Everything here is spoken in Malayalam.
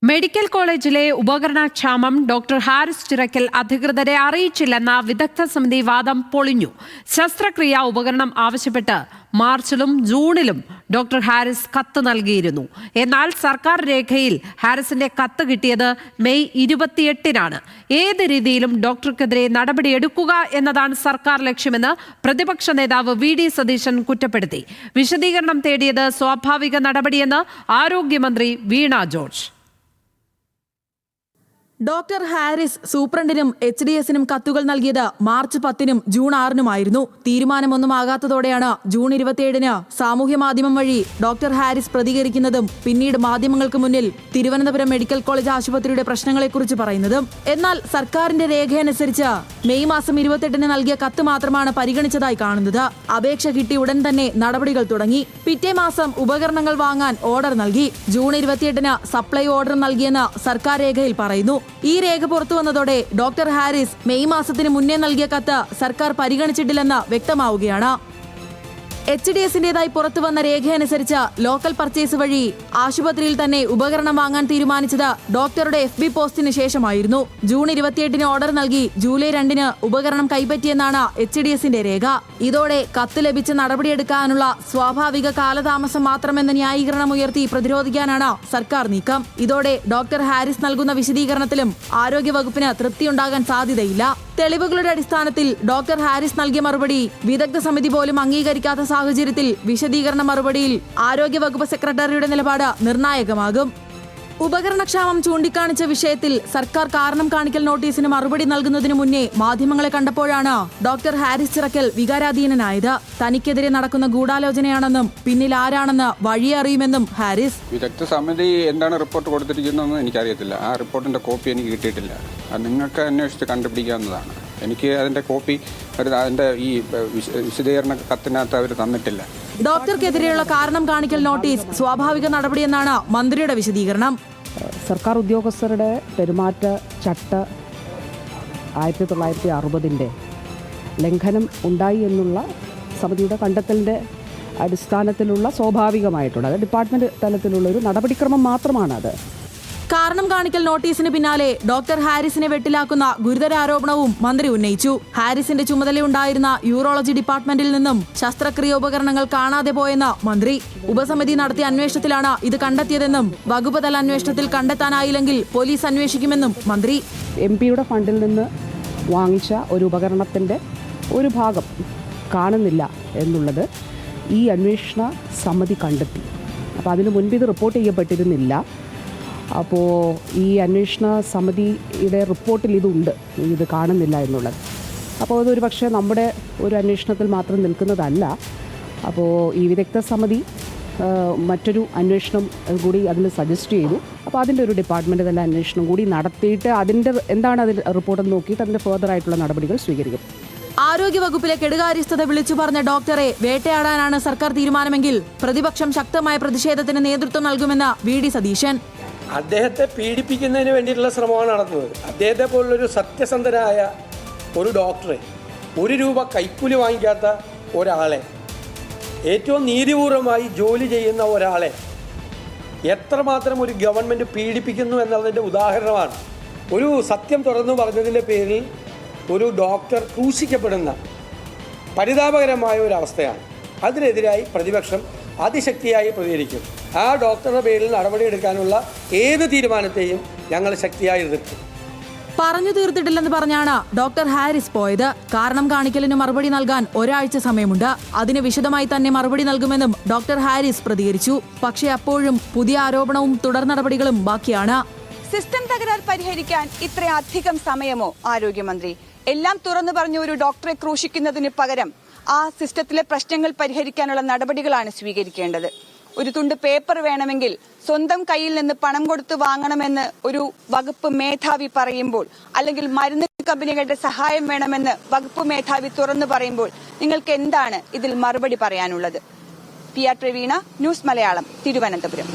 മെഡിക്കൽ കോളേജിലെ ഉപകരണക്ഷാമം ഡോക്ടർ ഹാരിസ് ചിറക്കൽ അധികൃതരെ അറിയിച്ചില്ലെന്ന വിദഗ്ധ സമിതി വാദം പൊളിഞ്ഞു. ശസ്ത്രക്രിയാ ഉപകരണം ആവശ്യപ്പെട്ട് മാർച്ചിലും ജൂണിലും ഡോക്ടർ ഹാരിസ് കത്ത് നൽകിയിരുന്നു. എന്നാൽ സർക്കാർ രേഖയിൽ ഹാരിസിന്റെ കത്ത് കിട്ടിയത് മെയ് 28-നാണ്. ഏത് രീതിയിലും ഡോക്ടർക്കെതിരെ നടപടിയെടുക്കുക എന്നതാണ് സർക്കാർ ലക്ഷ്യമെന്ന് പ്രതിപക്ഷ നേതാവ് വി ഡി സതീശൻ കുറ്റപ്പെടുത്തി. വിശദീകരണം തേടിയത് സ്വാഭാവിക നടപടിയെന്ന് ആരോഗ്യമന്ത്രി വീണ ജോർജ്. ഡോക്ടർ ഹാരിസ് സൂപ്രണ്ടിനും HDSനും കത്തുകൾ നൽകിയത് മാർച്ച് 10-നും ജൂൺ 6-നുമായിരുന്നു. തീരുമാനമൊന്നും ആകാത്തതോടെയാണ് ജൂൺ 27-ന് സാമൂഹ്യ മാധ്യമം വഴി ഡോക്ടർ ഹാരിസ് പ്രതികരിക്കുന്നതും പിന്നീട് മാധ്യമങ്ങൾക്ക് മുന്നിൽ തിരുവനന്തപുരം മെഡിക്കൽ കോളേജ് ആശുപത്രിയുടെ പ്രശ്നങ്ങളെക്കുറിച്ച് പറയുന്നതും. എന്നാൽ സർക്കാരിന്റെ രേഖയനുസരിച്ച് മെയ് മാസം 28-ന് നൽകിയ കത്ത് മാത്രമാണ് പരിഗണിച്ചതായി കാണുന്നത്. അപേക്ഷ കിട്ടി ഉടൻ തന്നെ നടപടികൾ തുടങ്ങി. പിറ്റേ മാസം ഉപകരണങ്ങൾ വാങ്ങാൻ ഓർഡർ നൽകി. ജൂൺ 28-ന് സപ്ലൈ ഓർഡർ നൽകിയെന്ന് സർക്കാർ രേഖയിൽ പറയുന്നു. ഈ രേഖ പുറത്തുവന്നതോടെ ഡോക്ടർ ഹാരിസ് മെയ് മാസത്തിന് മുന്നേ നൽകിയ കത്ത് സർക്കാർ പരിഗണിച്ചിട്ടില്ലെന്ന് വ്യക്തമാവുകയാണ്. HDSന്റേതായി പുറത്തുവന്ന രേഖയനുസരിച്ച് ലോക്കൽ പർച്ചേസ് വഴി ആശുപത്രിയിൽ തന്നെ ഉപകരണം വാങ്ങാൻ തീരുമാനിച്ചത് ഡോക്ടറുടെ FB പോസ്റ്റിന് ശേഷമായിരുന്നു. ജൂൺ 28-ന് ഓർഡർ നൽകി ജൂലൈ 2-ന് ഉപകരണം കൈപ്പറ്റിയെന്നാണ് HDSന്റെ രേഖ. ഇതോടെ കത്ത് ലഭിച്ച നടപടിയെടുക്കാനുള്ള സ്വാഭാവിക കാലതാമസം മാത്രമെന്ന ന്യായീകരണം ഉയർത്തി പ്രതിരോധിക്കാനാണ് സർക്കാർ നീക്കം. ഇതോടെ ഡോക്ടർ ഹാരിസ് നൽകുന്ന വിശദീകരണത്തിലും ആരോഗ്യവകുപ്പിന് തൃപ്തിയുണ്ടാകാൻ സാധ്യതയില്ല. തെളിവുകളുടെ അടിസ്ഥാനത്തിൽ ഡോക്ടർ ഹാരിസ് നൽകിയ മറുപടി വിദഗ്ധ സമിതി പോലും അംഗീകരിക്കാത്ത സാഹചര്യത്തിൽ വിശദീകരണ മറുപടിയിൽ ആരോഗ്യവകുപ്പ് സെക്രട്ടറിയുടെ നിലപാട് നിർണായകമാകും. ഉപകരണക്ഷാമം ചൂണ്ടിക്കാണിച്ച വിഷയത്തിൽ സർക്കാർ കാരണം കാണിക്കൽ നോട്ടീസിന് മറുപടി നൽകുന്നതിനു മുന്നേ മാധ്യമങ്ങളെ കണ്ടപ്പോഴാണ് ഡോക്ടർ ഹാരിസ് ചിറക്കൽ വികാരാധീനനായത്. തനിക്കെതിരെ നടക്കുന്ന ഗൂഢാലോചനയാണെന്നും പിന്നിൽ ആരാണെന്ന് വഴിയെ അറിയുമെന്നും ഹാരിസ്. വിദഗ്ധ സമിതി എന്താണ് റിപ്പോർട്ട് കൊടുത്തിരിക്കുന്നതെന്ന് എനിക്കറിയത്തില്ല. ആ റിപ്പോർട്ടിന്റെ കോപ്പി എനിക്ക് കിട്ടിയിട്ടില്ല. അത് നിങ്ങൾക്ക് അന്വേഷിച്ച് കണ്ടുപിടിക്കാവുന്നതാണ്. എനിക്ക് അതിന്റെ കോപ്പി അതിന്റെ ഈ വിശദീകരണ കത്തിനകത്ത് അവർ തന്നിട്ടില്ല. ഡോക്ടർക്കെതിരെയുള്ള കാരണം കാണിക്കൽ നോട്ടീസ് സ്വാഭാവിക നടപടിയെന്നാണ് മന്ത്രിയുടെ വിശദീകരണം. സർക്കാർ ഉദ്യോഗസ്ഥരുടെ പെരുമാറ്റ ചട്ട 1960-ന്റെ ലംഘനം ഉണ്ടായി എന്നുള്ള സമിതിയുടെ കണ്ടെത്തലിന്റെ അടിസ്ഥാനത്തിലുള്ള സ്വാഭാവികമായിട്ടുള്ള ഡിപ്പാർട്ട്മെന്റ് തലത്തിലുള്ള ഒരു നടപടിക്രമം മാത്രമാണത്. കാരണം കാണിക്കൽ നോട്ടീസിന് പിന്നാലെ ഡോക്ടർ ഹാരിസിനെ വെട്ടിലാക്കുന്ന ഗുരുതര ആരോപണവും മന്ത്രി ഉന്നയിച്ചു. ഹാരിസിന്റെ ചുമതലയുണ്ടായിരുന്ന യൂറോളജി ഡിപ്പാർട്ട്മെന്റിൽ നിന്നും ശസ്ത്രക്രിയ ഉപകരണങ്ങൾ കാണാതെ പോയെന്ന് മന്ത്രി. ഉപസമിതി നടത്തിയ അന്വേഷണത്തിലാണ് ഇത് കണ്ടെത്തിയതെന്നും വകുപ്പ് തല അന്വേഷണത്തിൽ കണ്ടെത്താനായില്ലെങ്കിൽ പോലീസ് അന്വേഷിക്കുമെന്നും മന്ത്രി. MP-യുടെ ഫണ്ടിൽ നിന്ന് വാങ്ങിച്ച ഒരു ഉപകരണത്തിന്റെ ഒരു ഭാഗം കാണുന്നില്ല എന്നുള്ളത് ഈ അന്വേഷണ സമിതി കണ്ടെത്തി. അപ്പോൾ അതിനു മുൻപ് ഇത് റിപ്പോർട്ട് ചെയ്യപ്പെട്ടിരുന്നില്ല. അപ്പോൾ ഈ അന്വേഷണ സമിതിയുടെ റിപ്പോർട്ടിൽ ഇതുണ്ട്, ഇത് കാണുന്നില്ല എന്നുള്ളത്. അപ്പോൾ അതൊരു പക്ഷേ നമ്മുടെ ഒരു അന്വേഷണത്തിൽ മാത്രം നിൽക്കുന്നതല്ല. അപ്പോൾ ഈ വിദഗ്ധ സമിതി മറ്റൊരു അന്വേഷണം കൂടി അതിൽ സജസ്റ്റ് ചെയ്തു. അപ്പോൾ അതിൻ്റെ ഒരു ഡിപ്പാർട്ട്മെൻറ്റ് തല അന്വേഷണം കൂടി നടത്തിയിട്ട് അതിൻ്റെ എന്താണ് അതിൽ റിപ്പോർട്ടെന്ന് നോക്കിയിട്ട് അതിൻ്റെ ഫർദർ ആയിട്ടുള്ള നടപടികൾ സ്വീകരിക്കും. ആരോഗ്യവകുപ്പിലെ കെടുകാര്യസ്ഥത വിളിച്ചു പറഞ്ഞ ഡോക്ടറെ വേട്ടയാടാനാണ് സർക്കാർ തീരുമാനമെങ്കിൽ പ്രതിപക്ഷം ശക്തമായ പ്രതിഷേധത്തിന് നേതൃത്വം നൽകുമെന്ന് വി ഡി സതീശൻ. അദ്ദേഹത്തെ പീഡിപ്പിക്കുന്നതിന് വേണ്ടിയിട്ടുള്ള ശ്രമമാണ് നടത്തുന്നത്. അദ്ദേഹത്തെ പോലുള്ളൊരു സത്യസന്ധനായ ഒരു ഡോക്ടറെ, ₹1 കൈക്കൂലി വാങ്ങിക്കാത്ത ഒരാളെ, ഏറ്റവും നീതിപൂർവമായി ജോലി ചെയ്യുന്ന ഒരാളെ എത്രമാത്രം ഒരു ഗവൺമെൻറ് പീഡിപ്പിക്കുന്നു എന്നതിൻ്റെ ഉദാഹരണമാണ്. ഒരു സത്യം തുറന്നു പറഞ്ഞതിൻ്റെ പേരിൽ ഒരു ഡോക്ടർ ക്രൂശിക്കപ്പെടുന്ന പരിതാപകരമായ ഒരവസ്ഥയാണ്. അതിനെതിരായി പ്രതിപക്ഷം അതിശക്തിയായി പ്രതികരിക്കും. ആ ഡോക്ടറുടെ പേരിൽ നടപടിയെടുക്കാനുള്ള ഏത് തീരുമാനത്തെയും ഞങ്ങൾ ശക്തിയായി എതിർക്കും. പറഞ്ഞു തീർത്തിട്ടില്ലെന്ന് പറഞ്ഞാണ് ഡോക്ടർ ഹാരിസ് പോയത്. കാരണം കാണിക്കലിന് മറുപടി നൽകാൻ ഒരാഴ്ച സമയമുണ്ട്. അതിന് വിശദമായി തന്നെ മറുപടി നൽകുമെന്നും ഡോക്ടർ ഹാരിസ് പ്രതികരിച്ചു. പക്ഷേ അപ്പോഴും പുതിയ ആരോപണവും തുടർ നടപടികളും ബാക്കിയാണ്. സിസ്റ്റം തകരാർ പരിഹരിക്കാൻ ഇത്രയധികം സമയമോ ആരോഗ്യമന്ത്രി? എല്ലാം തുറന്നു പറഞ്ഞ ഒരു ഡോക്ടറെ ക്രൂശിക്കുന്നതിന് പകരം ആ സിസ്റ്റത്തിലെ പ്രശ്നങ്ങൾ പരിഹരിക്കാനുള്ള നടപടികളാണ് സ്വീകരിക്കേണ്ടത്. ഒരു തുണ്ട് പേപ്പർ വേണമെങ്കിൽ സ്വന്തം കയ്യിൽ നിന്ന് പണം കൊടുത്ത് വാങ്ങണമെന്ന് ഒരു വകുപ്പ് മേധാവി പറയുമ്പോൾ, അല്ലെങ്കിൽ മരുന്ന് കമ്പനികളുടെ സഹായം വേണമെന്ന് വകുപ്പ് മേധാവി തുറന്നു പറയുമ്പോൾ നിങ്ങൾക്ക് എന്താണ് ഇതിൽ മറുപടി പറയാനുള്ളത്? PR Praveena, news Malayalam, Thiruvananthapuram.